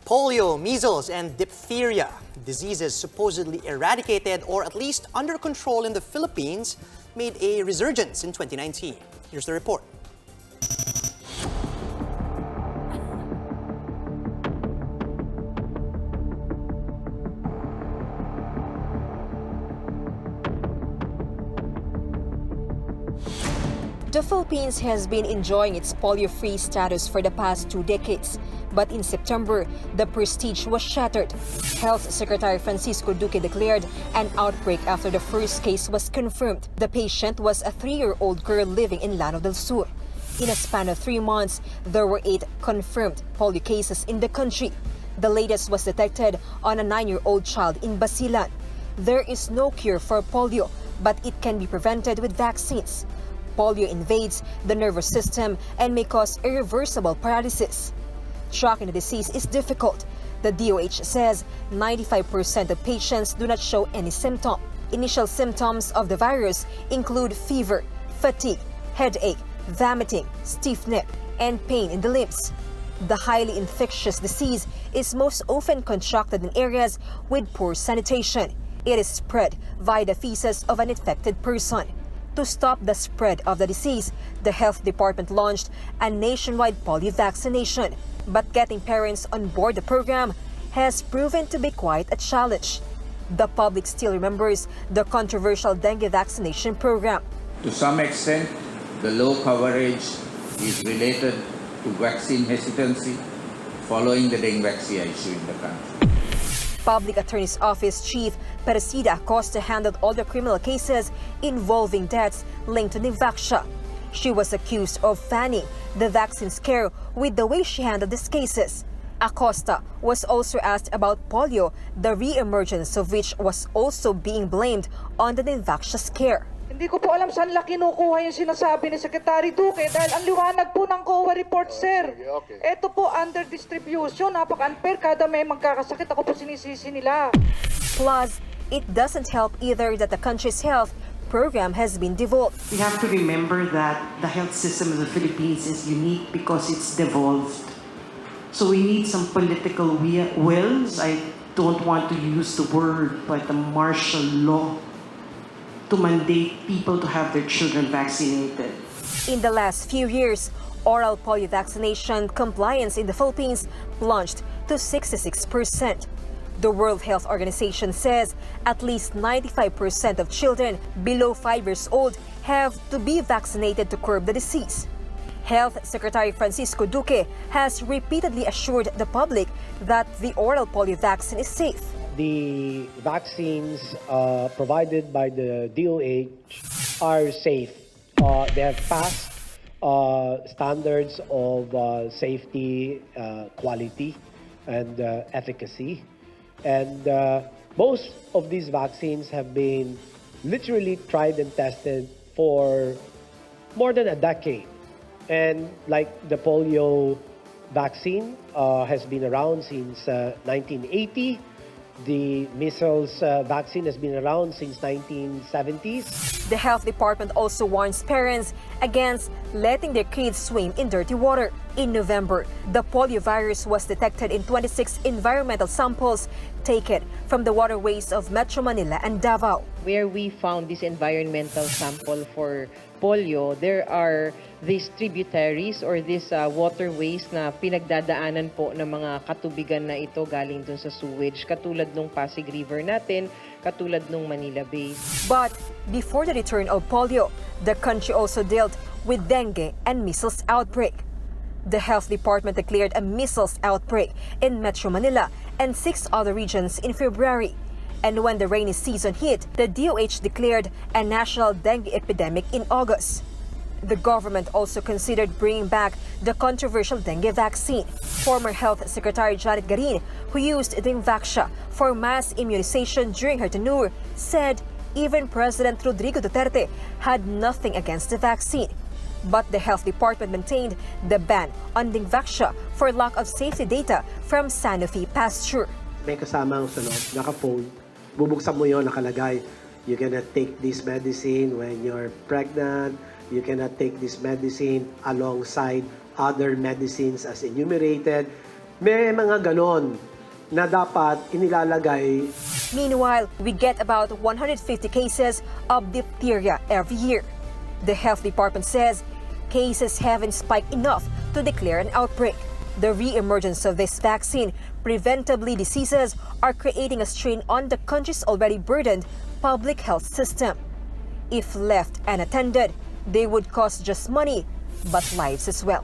Polio, measles, and diphtheria, diseases supposedly eradicated or at least under control in the Philippines, made a resurgence in 2019. Here's the report. The Philippines has been enjoying its polio-free status for the past 2 decades. But in September, the prestige was shattered. Health Secretary Francisco Duque declared an outbreak after the first case was confirmed. The patient was a 3-year-old girl living in Llano del Sur. In a span of 3 months, there were 8 confirmed polio cases in the country. The latest was detected on a 9-year-old child in Basilan. There is no cure for polio, but it can be prevented with vaccines. Polio invades the nervous system and may cause irreversible paralysis. Tracking the disease is difficult. The DOH says 95% of patients do not show any symptom. Initial symptoms of the virus include fever, fatigue, headache, vomiting, stiff neck, and pain in the limbs. The highly infectious disease is most often contracted in areas with poor sanitation. It is spread via the feces of an infected person. To stop the spread of the disease, the health department launched a nationwide polio vaccination. But getting parents on board the program has proven to be quite a challenge. The public still remembers the controversial dengue vaccination program. To some extent, the low coverage is related to vaccine hesitancy following the dengue vaccine issue in the country. Public Attorney's Office Chief Peresida Acosta handled all the criminal cases involving deaths linked to Nivaxia. She was accused of fanning the vaccine scare with the way she handled these cases. Acosta was also asked about polio, the re-emergence of which was also being blamed on the Nivaxia scare. Hindi ko po alam saan la kinukuha yung sinasabi ni Secretary Duque dahil ang liwanag po ng COA report, sir. Ito po under distribution, napaka-unfair, kada may magkakasakit ako po sinisisi nila. Plus, it doesn't help either that the country's health program has been devolved. We have to remember that the health system of the Philippines is unique because it's devolved. So we need some political wills. I don't want to use the word, but the martial law to mandate people to have their children vaccinated. In the last few years, oral polio vaccination compliance in the Philippines plunged to 66%. The World Health Organization says at least 95% of children below 5 years old have to be vaccinated to curb the disease. Health Secretary Francisco Duque has repeatedly assured the public that the oral polio vaccine is safe. The vaccines provided by the DOH are safe. They have passed standards of safety, quality, and efficacy. And most of these vaccines have been literally tried and tested for more than a decade. And like the polio vaccine has been around since 1980. The measles vaccine has been around since 1970s. The health department also warns parents against letting their kids swim in dirty water. In November, the polio virus was detected in 26 environmental samples taken from the waterways of Metro Manila and Davao. Where we found this environmental sample for polio, there are these tributaries or these waterways na pinagdadaanan po ng mga katubigan na ito galing dun sa sewage, katulad nung Pasig River natin, katulad nung Manila Bay. But before the return of polio, the country also dealt with dengue and measles outbreak. The health department declared a measles outbreak in Metro Manila and 6 other regions in February. And when the rainy season hit, the DOH declared a national dengue epidemic in August. The government also considered bringing back the controversial dengue vaccine. Former Health Secretary Janet Garin, who used Nivaxia for mass immunization during her tenure, said even President Rodrigo Duterte had nothing against the vaccine. But the health department maintained the ban on Nivaxia for lack of safety data from Sanofi Pasteur. May kasamang naka-phone. Bubuksan mo yun, nakalagay. You cannot take this medicine when you're pregnant. You cannot take this medicine alongside other medicines as enumerated. May mga ganon na dapat inilalagay. Meanwhile, we get about 150 cases of diphtheria every year. The health department says cases haven't spiked enough to declare an outbreak. The re-emergence of this vaccine preventably diseases are creating a strain on the country's already burdened public health system. If left unattended, they would cost just money, but lives as well.